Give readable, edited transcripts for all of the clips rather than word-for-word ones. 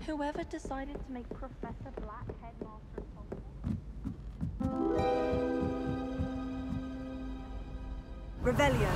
Whoever decided to make Professor Black headmaster of Hogwarts? Revelio.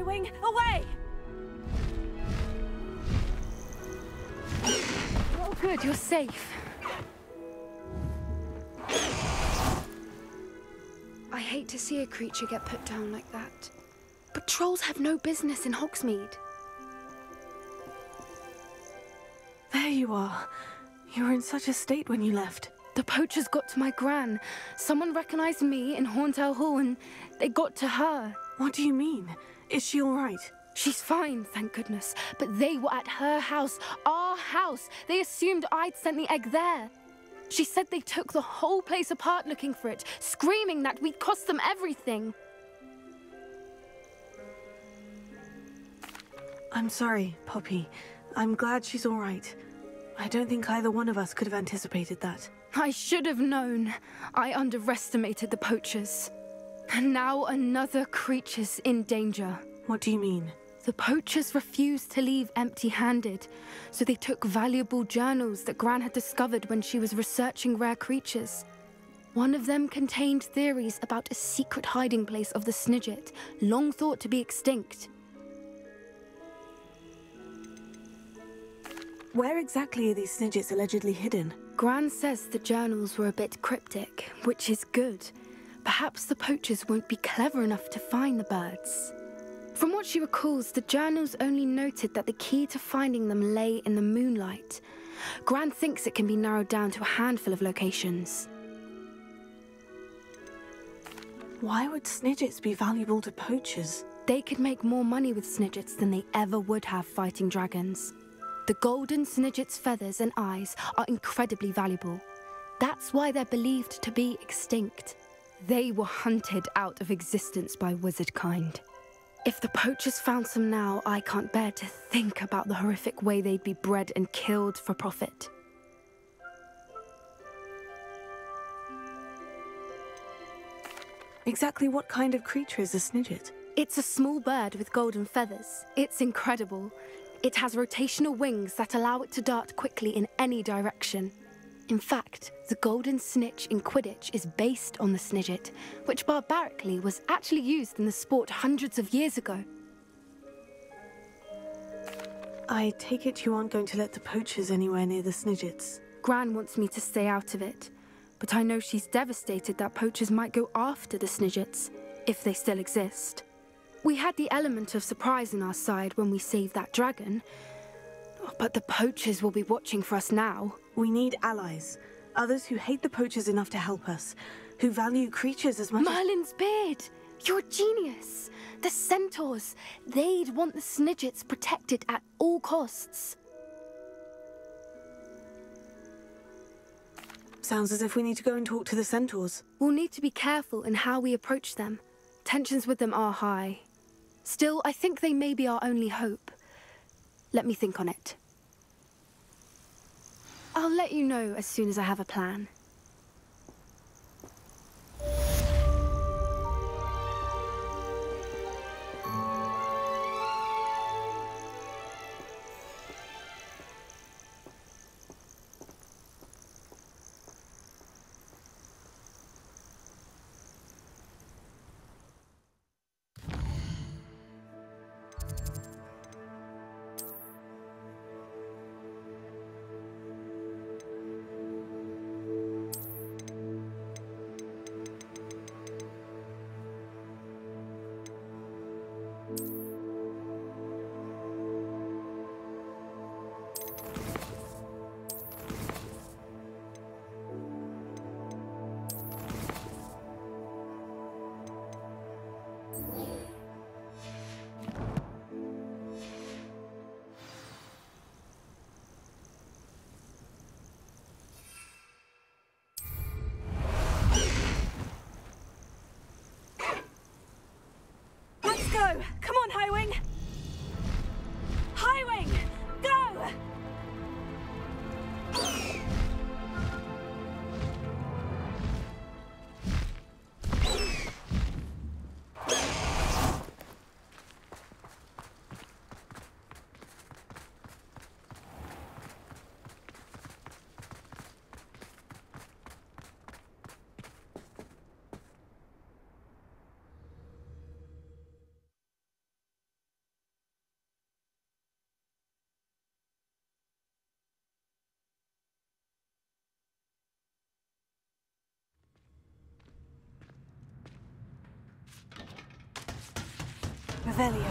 Wing, away! Oh, good, you're safe. I hate to see a creature get put down like that. But trolls have no business in Hogsmeade. There you are. You were in such a state when you left. The poachers got to my gran. Someone recognized me in Horntail Hall and they got to her. What do you mean? Is she all right? She's fine, thank goodness. But they were at her house, our house. They assumed I'd sent the egg there. She said they took the whole place apart looking for it, screaming that we'd cost them everything. I'm sorry, Poppy. I'm glad she's all right. I don't think either one of us could have anticipated that. I should have known. I underestimated the poachers. And now another creature's in danger. What do you mean? The poachers refused to leave empty-handed, so they took valuable journals that Gran had discovered when she was researching rare creatures. One of them contained theories about a secret hiding place of the Snidget, long thought to be extinct. Where exactly are these Snidgets allegedly hidden? Gran says the journals were a bit cryptic, which is good. Perhaps the poachers won't be clever enough to find the birds. From what she recalls, the journals only noted that the key to finding them lay in the moonlight. Gran thinks it can be narrowed down to a handful of locations. Why would Snidgets be valuable to poachers? They could make more money with Snidgets than they ever would have fighting dragons. The golden Snidget's feathers and eyes are incredibly valuable. That's why they're believed to be extinct. They were hunted out of existence by wizard kind. If the poachers found some now, I can't bear to think about the horrific way they'd be bred and killed for profit. Exactly what kind of creature is a Snidget? It's a small bird with golden feathers. It's incredible. It has rotational wings that allow it to dart quickly in any direction. In fact, the golden snitch in Quidditch is based on the Snidget, which barbarically was actually used in the sport hundreds of years ago. I take it you aren't going to let the poachers anywhere near the Snidgets. Gran wants me to stay out of it, but I know she's devastated that poachers might go after the Snidgets, if they still exist. We had the element of surprise on our side when we saved that dragon, but the poachers will be watching for us now. We need allies. Others who hate the poachers enough to help us. Who value creatures as much Merlin's beard! You're a genius! The centaurs! They'd want the Snidgets protected at all costs. Sounds as if we need to go and talk to the centaurs. We'll need to be careful in how we approach them. Tensions with them are high. Still, I think they may be our only hope. Let me think on it. I'll let you know as soon as I have a plan. Go! Come on, Highwing! Highwing! Go! Revelio.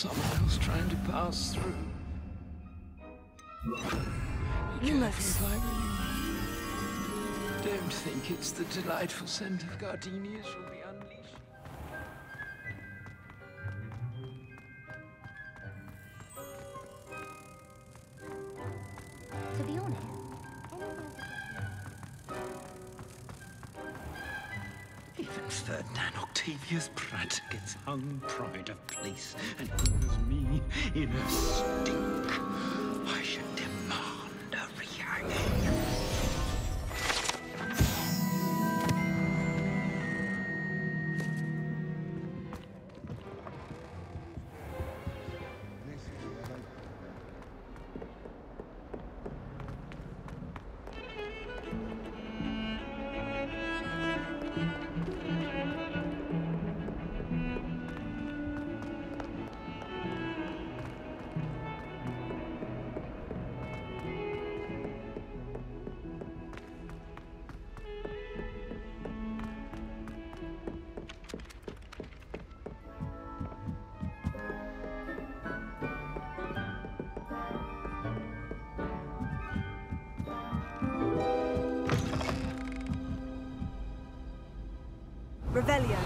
someone else trying to pass through. Be careful if I were you. Don't think it's the delightful scent of gardenias you'll be unleashed. To be honest, Even Ferdinand Octavius Pratt gets hung pride of place and calls me in a stink. I should demand a reaction. Revelio.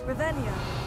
Revelio.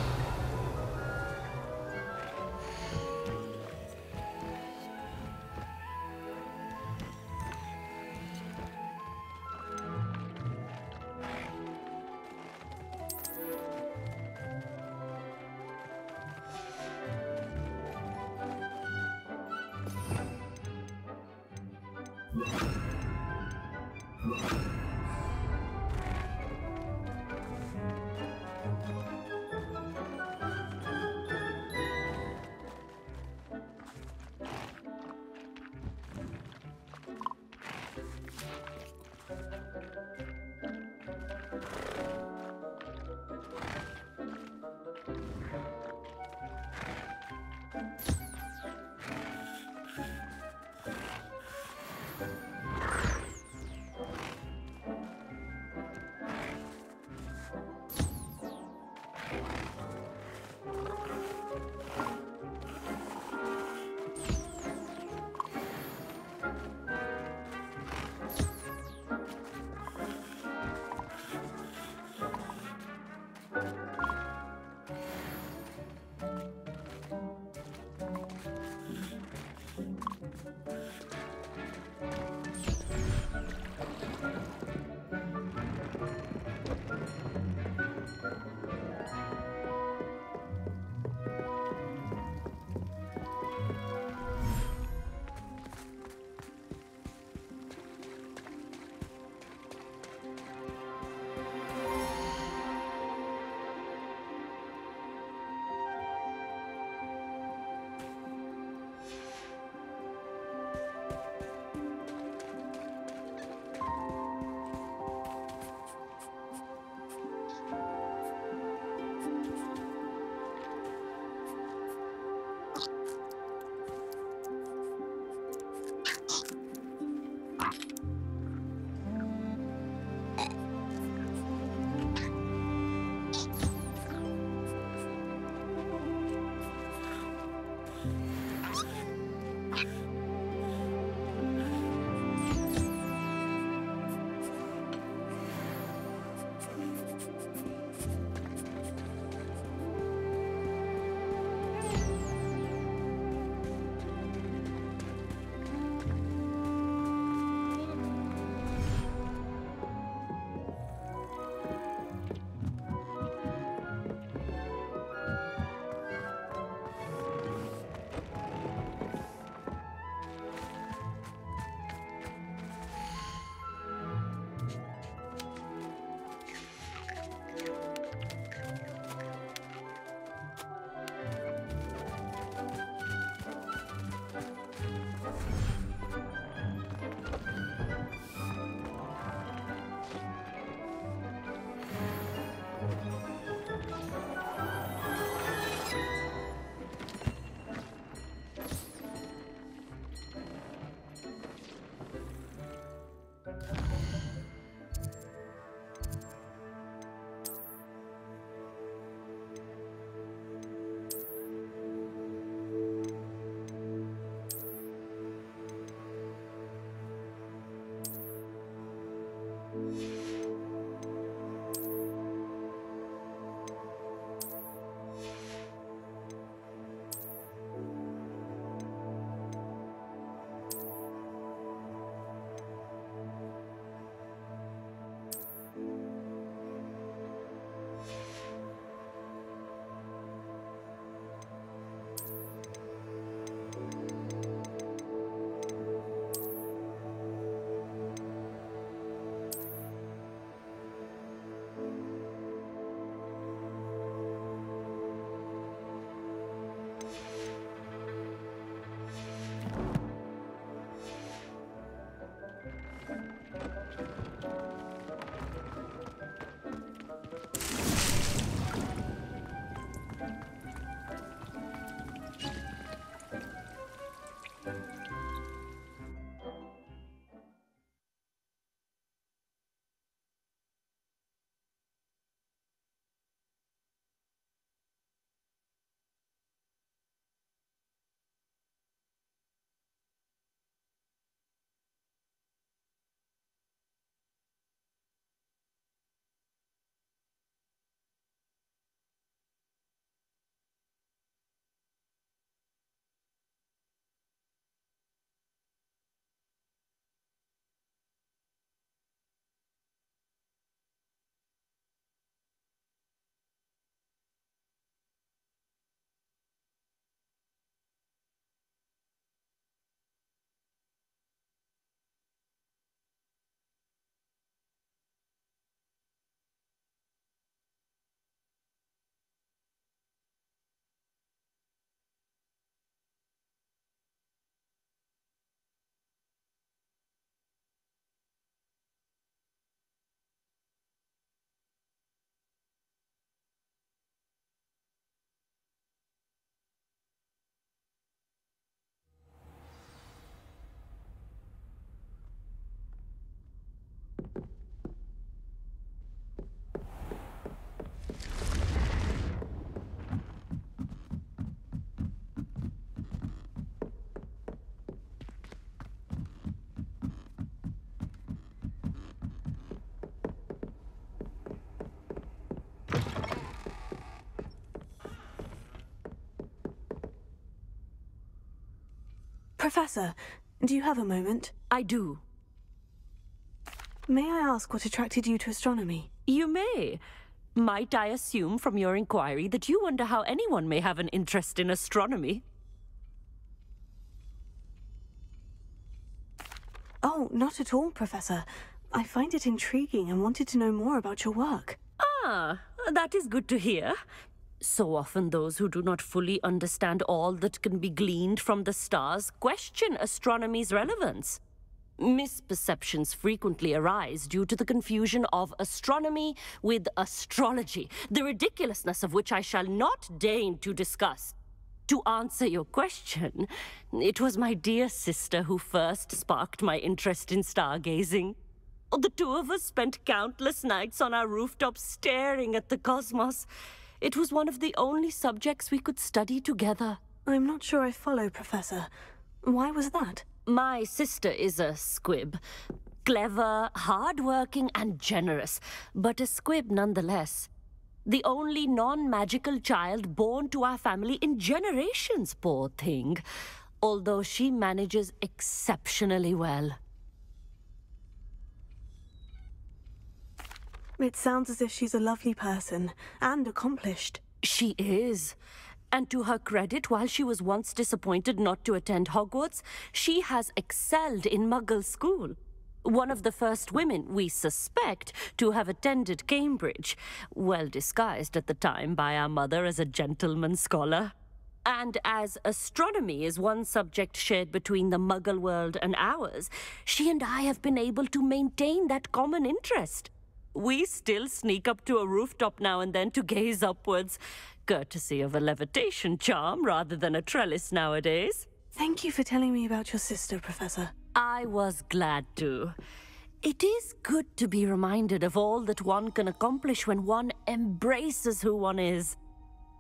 Professor, do you have a moment? I do. May I ask what attracted you to astronomy? You may. Might I assume from your inquiry that you wonder how anyone may have an interest in astronomy? Oh, not at all, Professor. I find it intriguing and wanted to know more about your work. Ah, that is good to hear. So often those who do not fully understand all that can be gleaned from the stars question astronomy's relevance. Misperceptions frequently arise due to the confusion of astronomy with astrology, the ridiculousness of which I shall not deign to discuss. To answer your question, it was my dear sister who first sparked my interest in stargazing. The two of us spent countless nights on our rooftops staring at the cosmos. It was one of the only subjects we could study together. I'm not sure I follow, Professor. Why was that? My sister is a squib. Clever, hard-working, and generous, but a squib nonetheless. The only non-magical child born to our family in generations, poor thing. Although she manages exceptionally well. It sounds as if she's a lovely person, and accomplished. She is. And to her credit, while she was once disappointed not to attend Hogwarts, she has excelled in Muggle school. One of the first women, we suspect, to have attended Cambridge, well disguised at the time by our mother as a gentleman scholar. And as astronomy is one subject shared between the Muggle world and ours, she and I have been able to maintain that common interest. We still sneak up to a rooftop now and then to gaze upwards, courtesy of a levitation charm rather than a trellis nowadays. Thank you for telling me about your sister, Professor. I was glad to. It is good to be reminded of all that one can accomplish when one embraces who one is.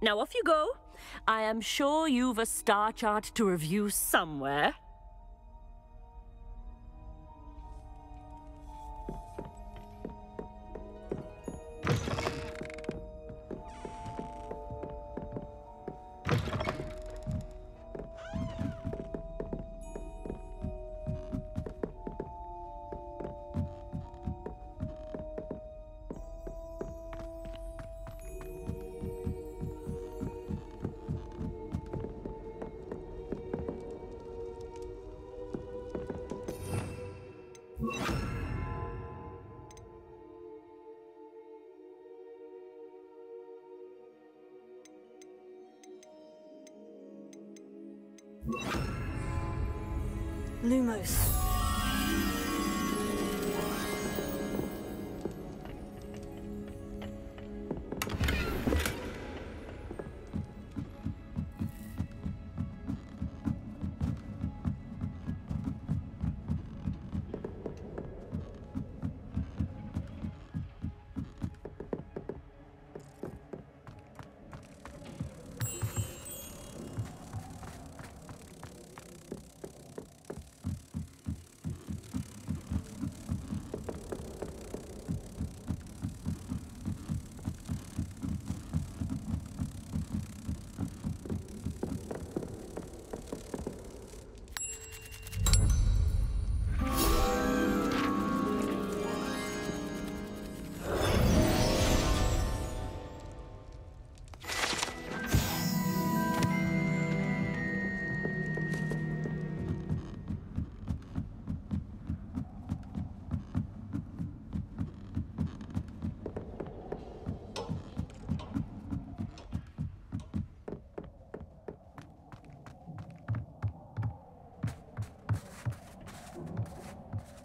Now off you go. I am sure you've a star chart to review somewhere. Lumos.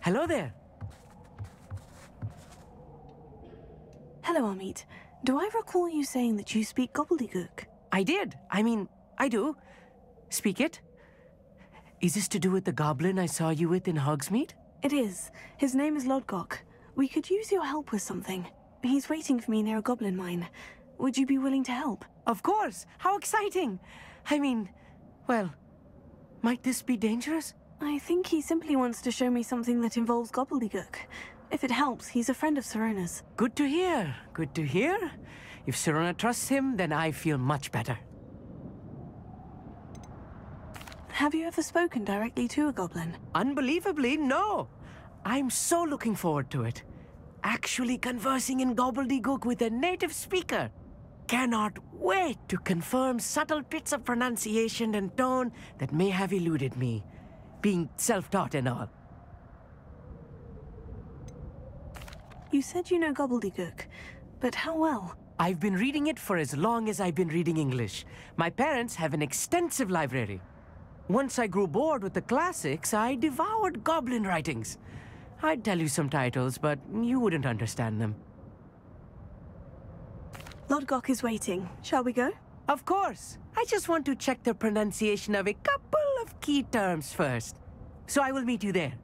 Hello there. Hello, Amit. Do I recall you saying that you speak gobbledygook? I did. I do. Speak it. Is this to do with the goblin I saw you with in Hogsmeade? It is. His name is Lodgok. We could use your help with something. He's waiting for me near a goblin mine. Would you be willing to help? Of course. How exciting. Well, might this be dangerous? I think he simply wants to show me something that involves gobbledygook. If it helps, he's a friend of Serona's. Good to hear. Good to hear. If Serona trusts him, then I feel much better. Have you ever spoken directly to a goblin? Unbelievably, no. I'm so looking forward to it. Actually conversing in gobbledygook with a native speaker. Cannot wait to confirm subtle bits of pronunciation and tone that may have eluded me, being self-taught and all. You said you know gobbledygook, but how well? I've been reading it for as long as I've been reading English. My parents have an extensive library. Once I grew bored with the classics, I devoured goblin writings. I'd tell you some titles, but you wouldn't understand them. Lodgok is waiting. Shall we go? Of course. I just want to check the pronunciation of a couple of key terms first. So I will meet you there.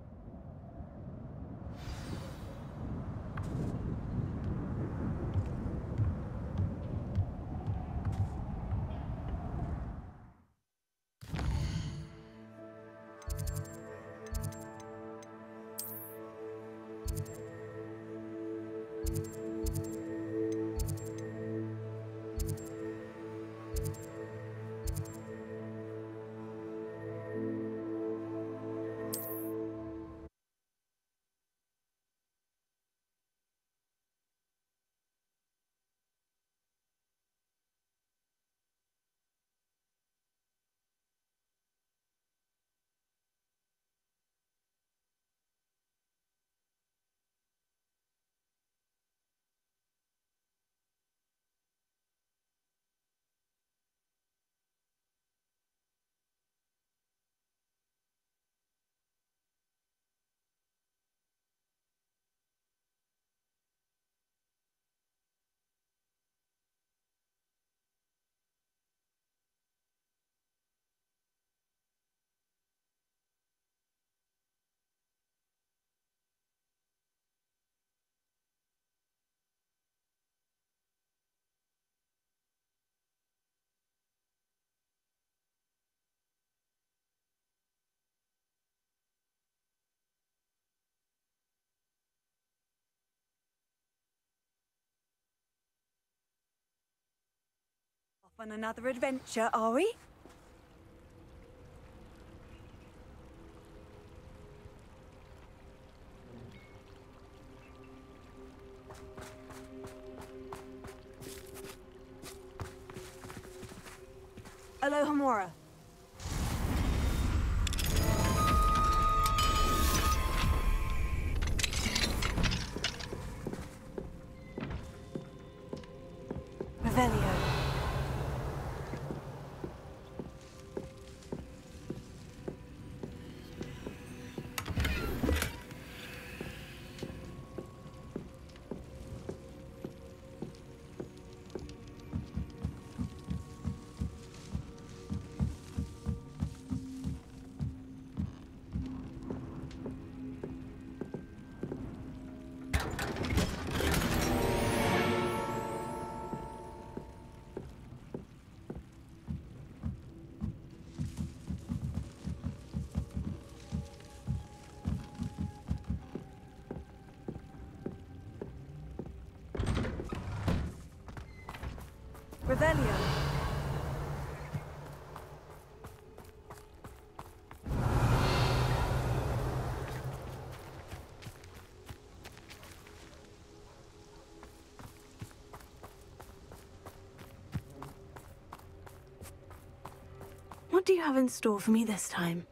Off on another adventure, are we? Alohomora. Revelio. Revelio. What do you have in store for me this time?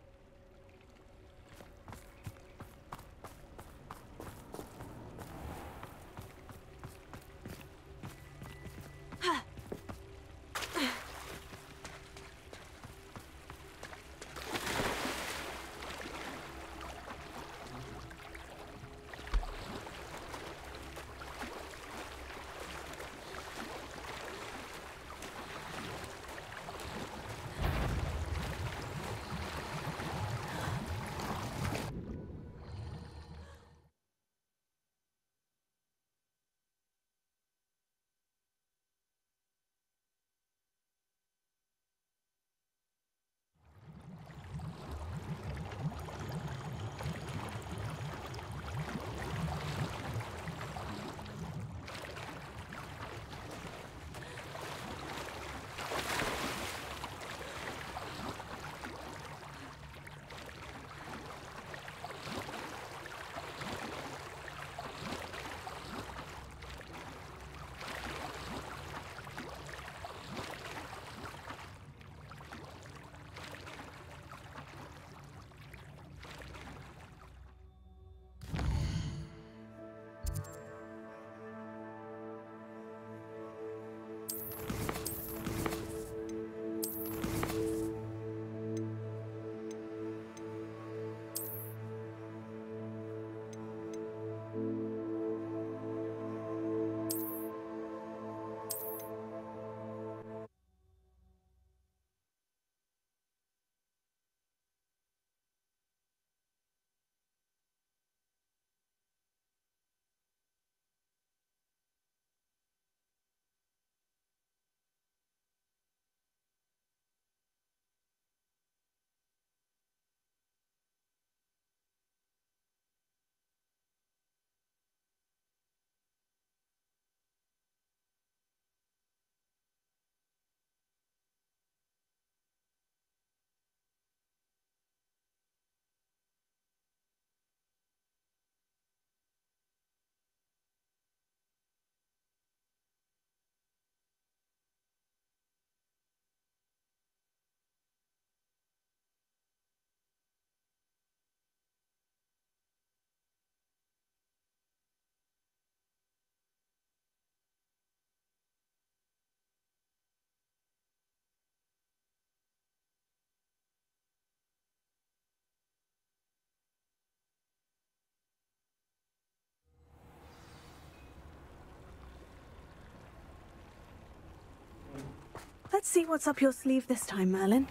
Let's see what's up your sleeve this time, Merlin.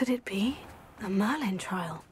Could it be a Merlin trial?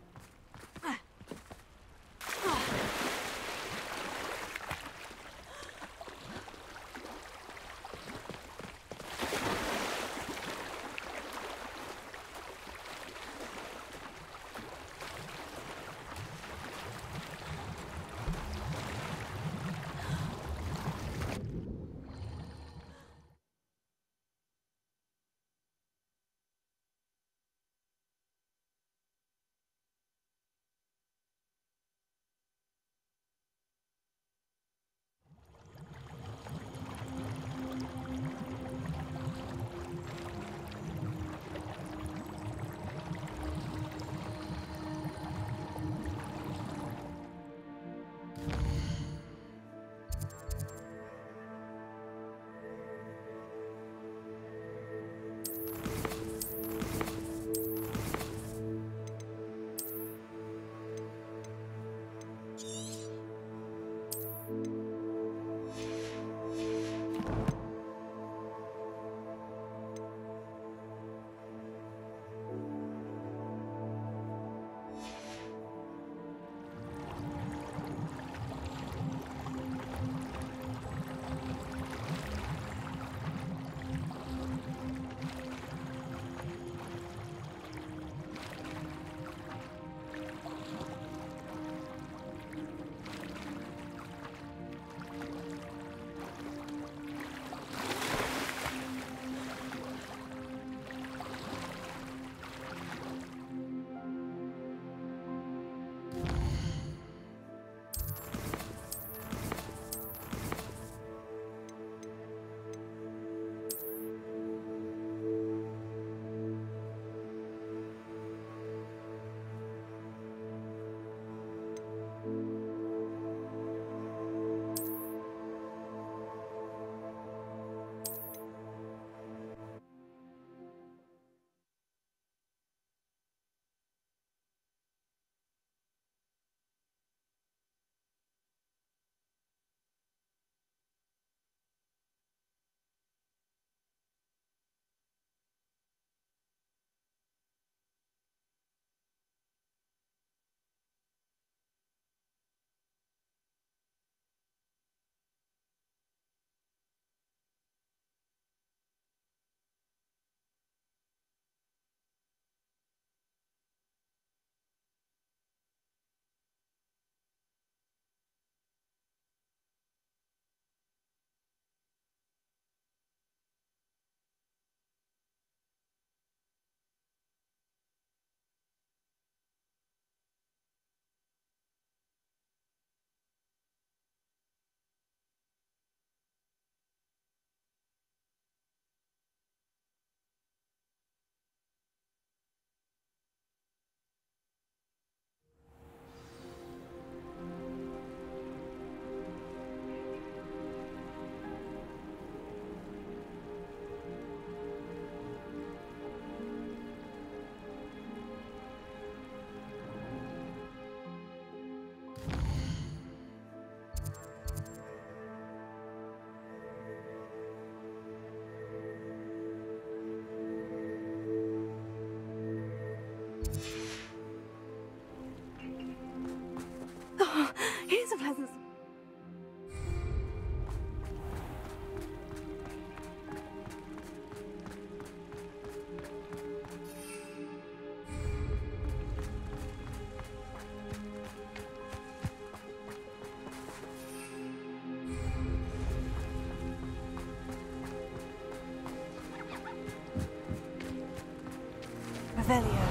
Revelio.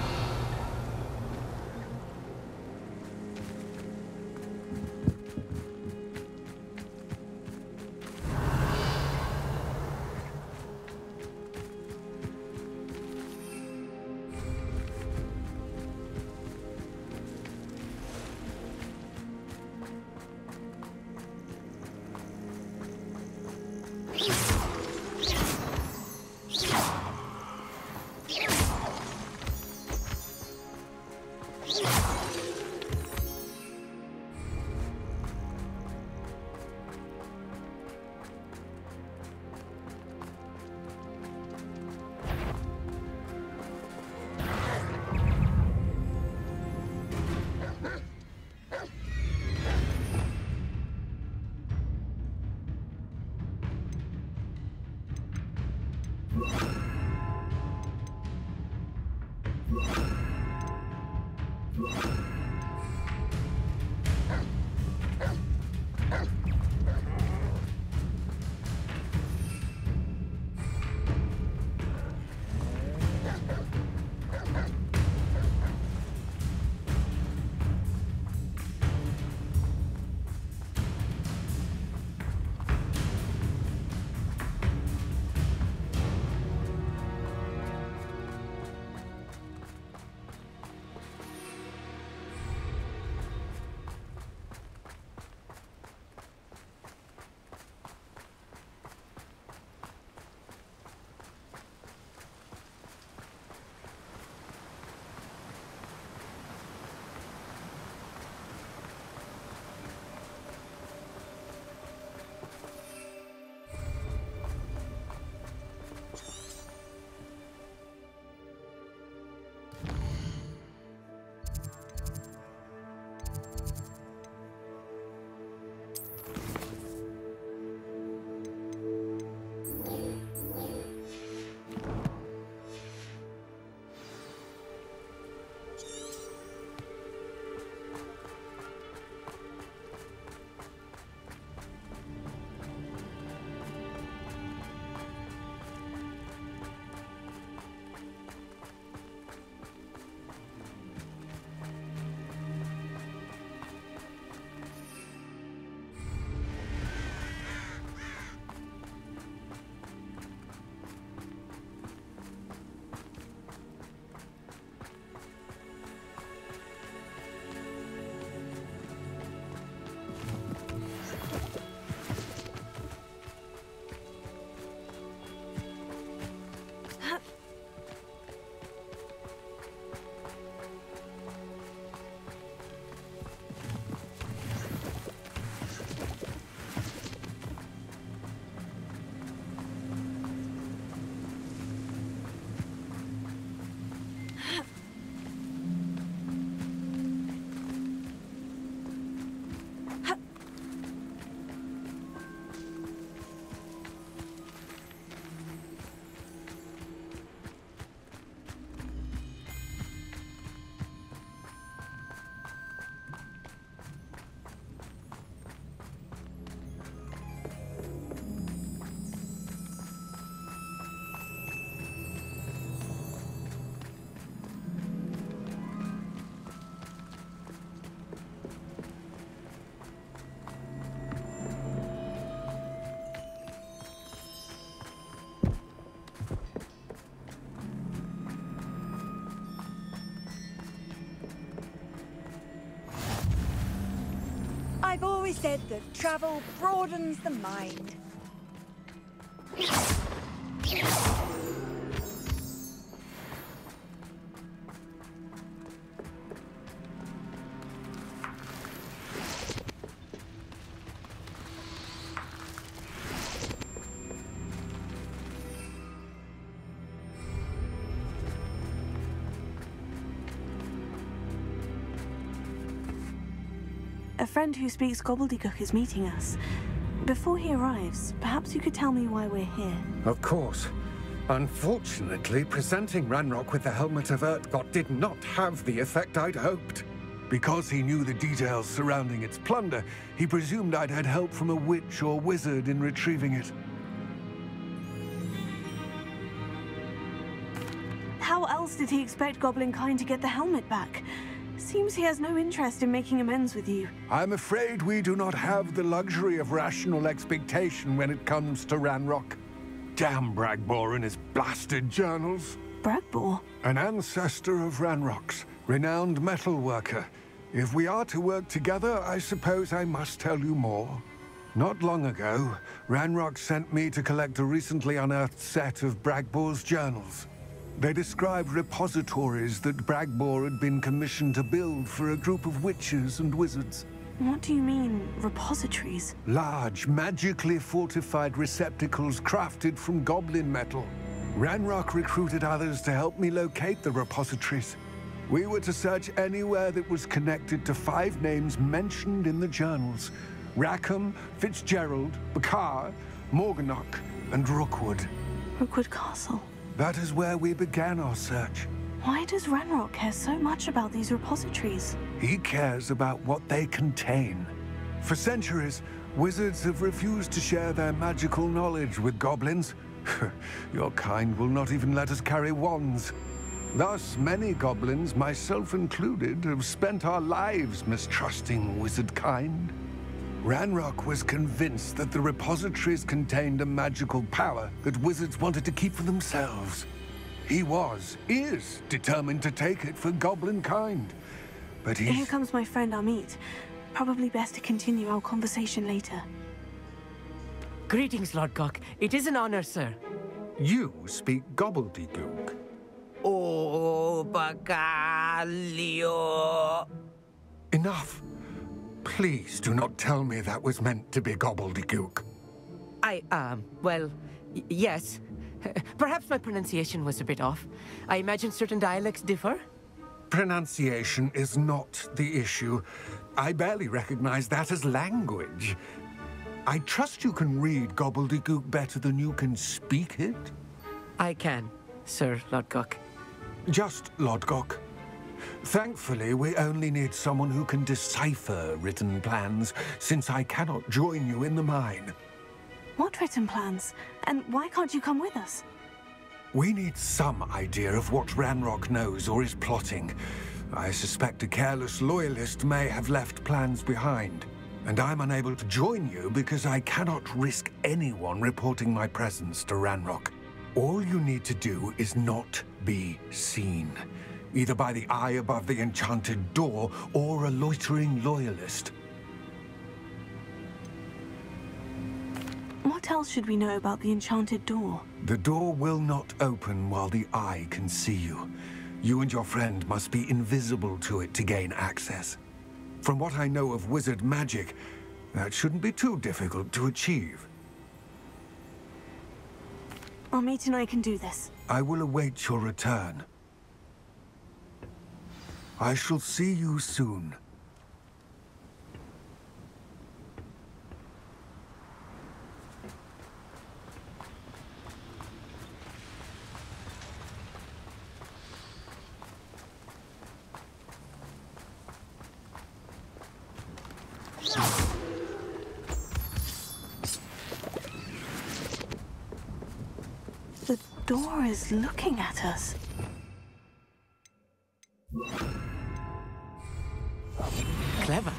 I've always said that travel broadens the mind. A friend who speaks gobbledygook is meeting us. Before he arrives, perhaps you could tell me why we're here. Of course. Unfortunately, presenting Ranrock with the Helmet of Urtkot did not have the effect I'd hoped. Because he knew the details surrounding its plunder, he presumed I'd had help from a witch or wizard in retrieving it. How else did he expect Goblin kind to get the helmet back? Seems he has no interest in making amends with you. I'm afraid we do not have the luxury of rational expectation when it comes to Ranrock. Damn Bragbor and his blasted journals. Bragbor? An ancestor of Ranrock's, renowned metal worker. If we are to work together, I suppose I must tell you more. Not long ago, Ranrock sent me to collect a recently unearthed set of Bragbor's journals. They described repositories that Bragbor had been commissioned to build for a group of witches and wizards. What do you mean, repositories? Large, magically fortified receptacles crafted from goblin metal. Ranrock recruited others to help me locate the repositories. We were to search anywhere that was connected to 5 names mentioned in the journals: Rackham, Fitzgerald, Bakar, Morganach, and Rookwood. Rookwood Castle. That is where we began our search. Why does Ranrock care so much about these repositories? He cares about what they contain. For centuries, wizards have refused to share their magical knowledge with goblins. Your kind will not even let us carry wands. Thus, many goblins, myself included, have spent our lives mistrusting wizard kind. Ranrock was convinced that the repositories contained a magical power that wizards wanted to keep for themselves. He is determined to take it for goblin kind. But Here comes my friend Amit. Probably best to continue our conversation later. Greetings, Lord Gok. It is an honor, sir. You speak gobbledygook. Oh, Bagalio. Enough. Please do not tell me that was meant to be gobbledygook. Well, yes. Perhaps my pronunciation was a bit off. I imagine certain dialects differ. Pronunciation is not the issue. I barely recognize that as language. I trust you can read gobbledygook better than you can speak it? I can, Sir Lodgok. Just Lodgok. Thankfully, we only need someone who can decipher written plans, since I cannot join you in the mine. What written plans? And why can't you come with us? We need some idea of what Ranrock knows or is plotting. I suspect a careless loyalist may have left plans behind. And I'm unable to join you because I cannot risk anyone reporting my presence to Ranrock. All you need to do is not be seen, either by the eye above the enchanted door or a loitering loyalist. What else should we know about the enchanted door? The door will not open while the eye can see you. You and your friend must be invisible to it to gain access. From what I know of wizard magic, that shouldn't be too difficult to achieve. Amit and I can do this. I will await your return. I shall see you soon. The door is looking at us. Clever.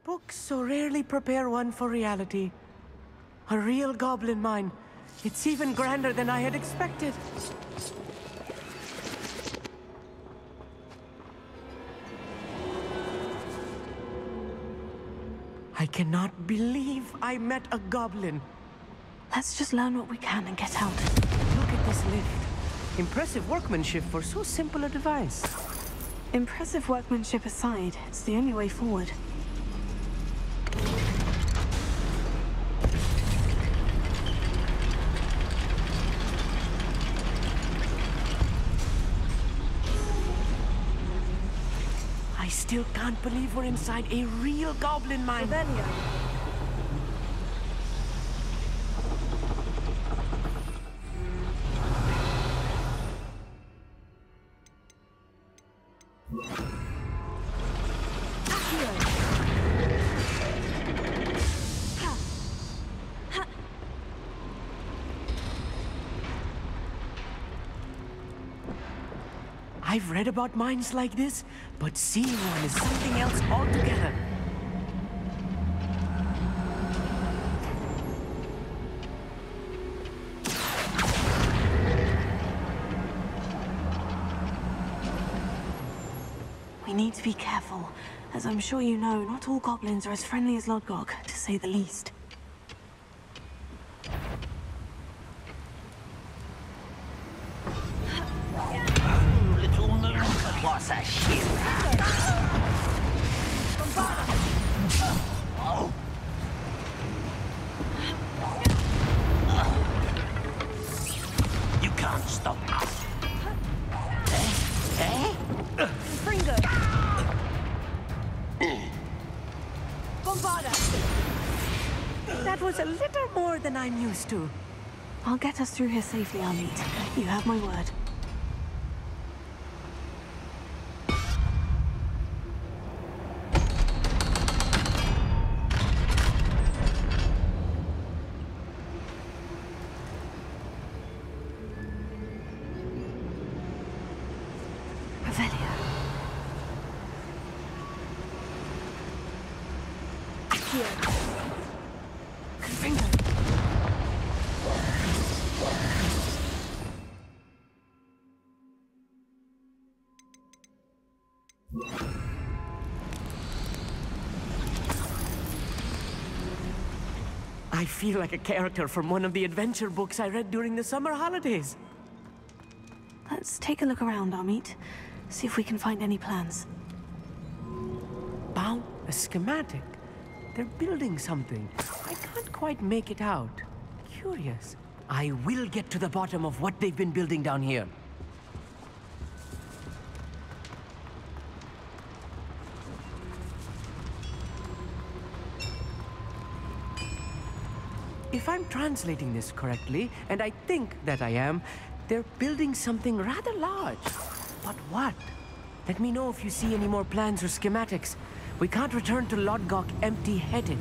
Books so rarely prepare one for reality. A real goblin mine. It's even grander than I had expected. I cannot believe I met a goblin. Let's just learn what we can and get out. Look at this lift. Impressive workmanship for so simple a device. Impressive workmanship aside, it's the only way forward. I still can't believe we're inside a real goblin mine. Revelio. I've read about mines like this, but seeing one is something else altogether. We need to be careful. As I'm sure you know, not all goblins are as friendly as Lodgok, to say the least. Little moon, what's a ship? Oh. You can't stop us. Eh? Fringo. Bombarda. That was a little more than I'm used to. I'll get us through here safely, Amit. You have my word. Revelio. Here. Confringo. I feel like a character from one of the adventure books I read during the summer holidays. Let's take a look around, Amit. See if we can find any plans. Bound a schematic. They're building something. I can't quite make it out. Curious. I will get to the bottom of what they've been building down here. If I'm translating this correctly, and I think that I am, they're building something rather large. But what? Let me know if you see any more plans or schematics. We can't return to Lodgok empty-headed.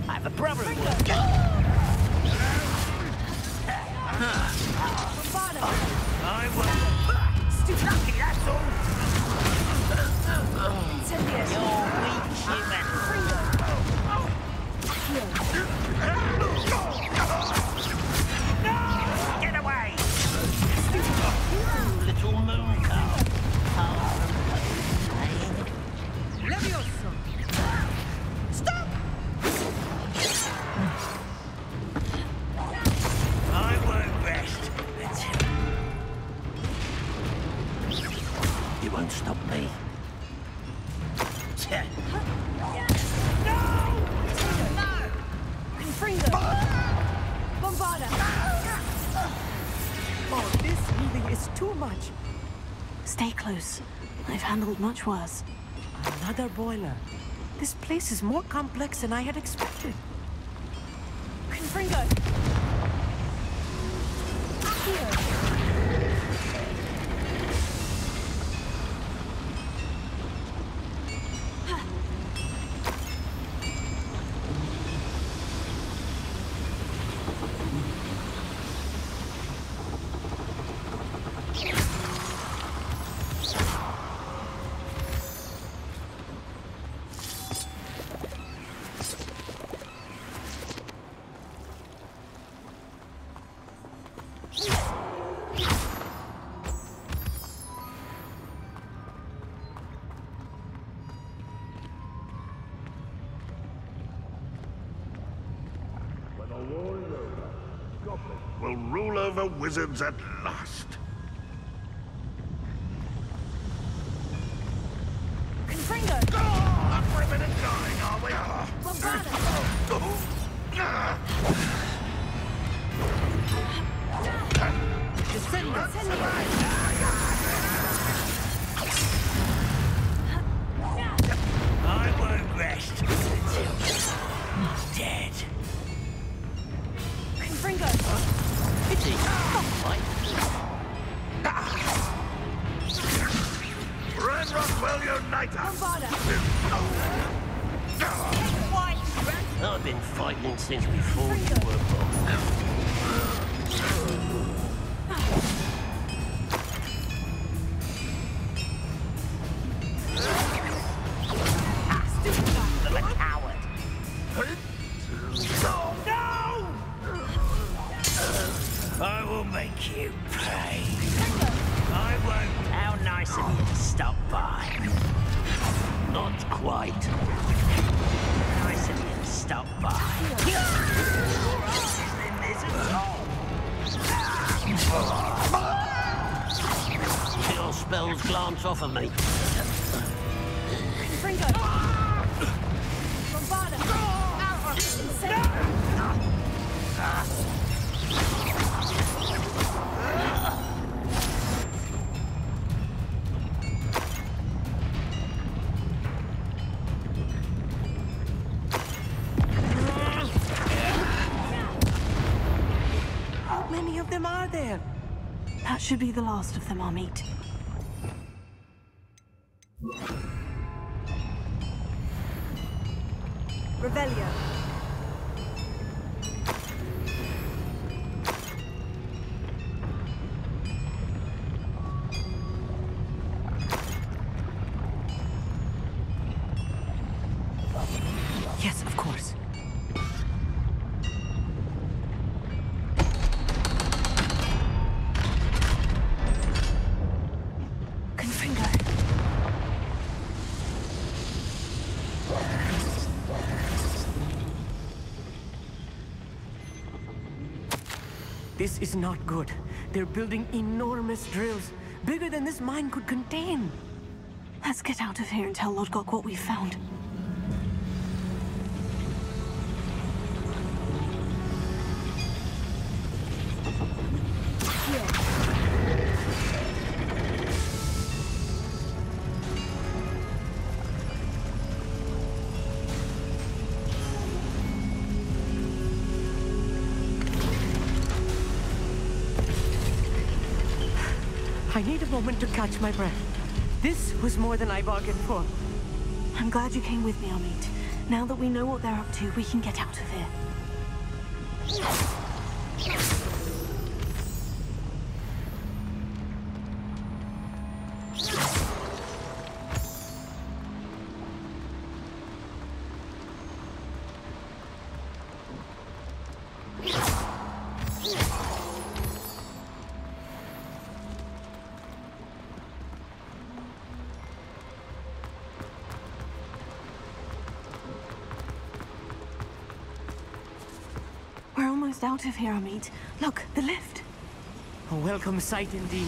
I have a problem. I will. Stupid lucky, that's all. You're weak, human. Get away! Little moon cow. Levioso. Stop! I won't rest. You won't stop me. Fringo. Bombarda. Oh, this really is too much. Stay close. I've handled much worse. Another boiler. This place is more complex than I had expected. Fringo. Here. When a warrior goblins will rule over wizards at last. Confringo! Not for a minute dying, are we? I won't rest until he's dead. Confringo! Pity. Ranrock will unite us! I've been fighting since before you were born. Little coward. No! I will make you pay. I won't. How nice of you to stop by. Not quite. Nice of you to stop by. Your spells glance off of me. Confringo! Bombarda! Insane! How many of them are there? That should be the last of them, Amit. Revelio. Yes, of course. Confringo. This is not good. They're building enormous drills, bigger than this mine could contain. Let's get out of here and tell Lodgok what we've found. I need a moment to catch my breath. This was more than I bargained for. I'm glad you came with me, Amit. Now that we know what they're up to, we can get out of here. We're almost out of here, Amit. Look, the lift. A welcome sight indeed.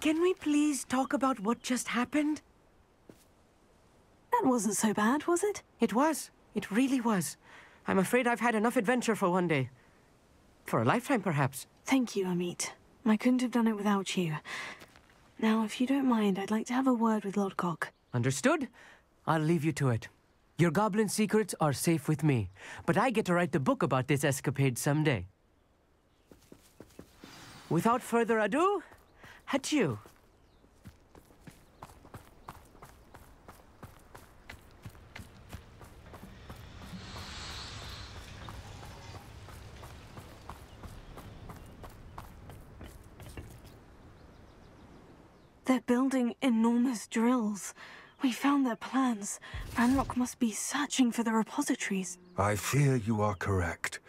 Can we please talk about what just happened? That wasn't so bad, was it? It was. It really was. I'm afraid I've had enough adventure for one day. For a lifetime, perhaps. Thank you, Amit. I couldn't have done it without you. Now, if you don't mind, I'd like to have a word with Lodgok. Understood? I'll leave you to it. Your goblin secrets are safe with me, but I get to write the book about this escapade someday. Without further ado, adieu. They're building enormous drills. We found their plans. Ranrock must be searching for the repositories. I fear you are correct.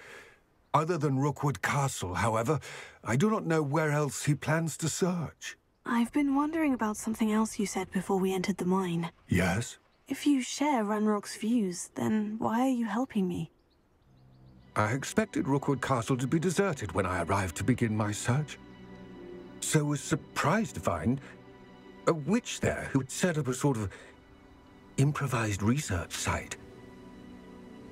Other than Rookwood Castle, however, I do not know where else he plans to search. I've been wondering about something else you said before we entered the mine. Yes? If you share Ranrock's views, then why are you helping me? I expected Rookwood Castle to be deserted when I arrived to begin my search. So was surprised to find a witch there who had set up a sort of improvised research site.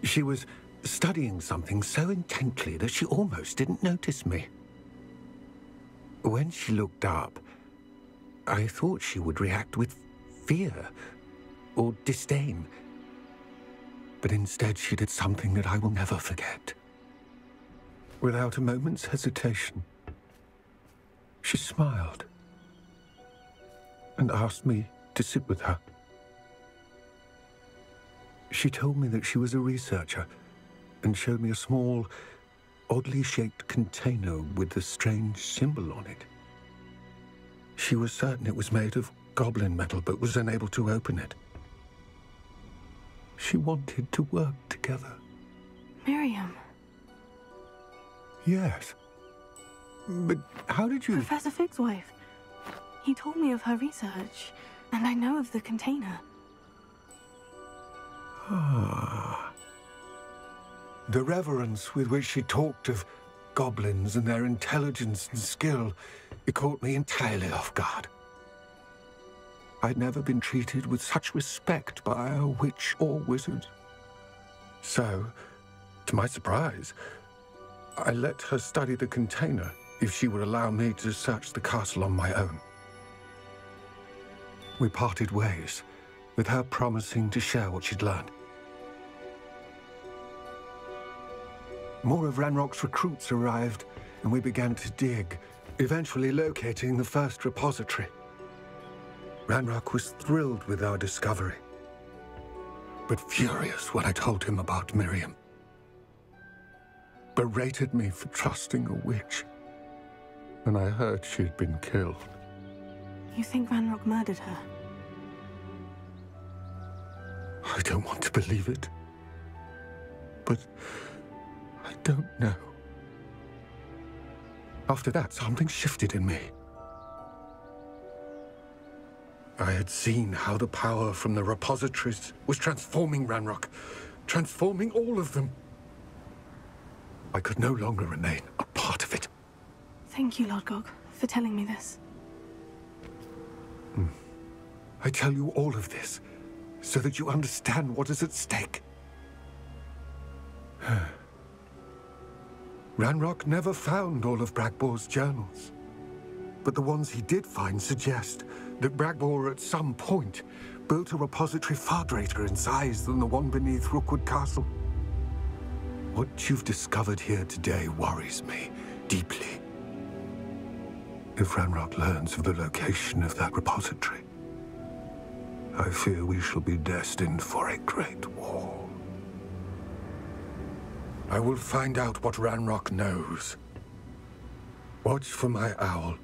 She was studying something so intently that she almost didn't notice me. When she looked up, I thought she would react with fear or disdain. But instead she did something that I will never forget. Without a moment's hesitation, she smiled and asked me to sit with her. She told me that she was a researcher and showed me a small, oddly shaped container with a strange symbol on it. She was certain it was made of goblin metal, but was unable to open it. She wanted to work together. Miriam. Yes. But how did you... Professor Fig's wife. He told me of her research, and I know of the container. Ah. The reverence with which she talked of goblins and their intelligence and skill, it caught me entirely off guard. I'd never been treated with such respect by a witch or wizard. So, to my surprise, I let her study the container if she would allow me to search the castle on my own. We parted ways, with her promising to share what she'd learned. More of Ranrock's recruits arrived, and we began to dig, eventually locating the first repository. Ranrock was thrilled with our discovery, but furious when I told him about Miriam. Berated me for trusting a witch, and I heard she'd been killed. You think Ranrock murdered her? I don't want to believe it, but I don't know. After that, something shifted in me. I had seen how the power from the repositories was transforming Ranrock, transforming all of them. I could no longer remain a part of it. Thank you, Lodgok, for telling me this. I tell you all of this so that you understand what is at stake. Ranrock never found all of Bragbor's journals, but the ones he did find suggest that Bragbor at some point built a repository far greater in size than the one beneath Rookwood Castle. What you've discovered here today worries me deeply. If Ranrock learns of the location of that repository, I fear we shall be destined for a great war. I will find out what Ranrock knows. Watch for my owl.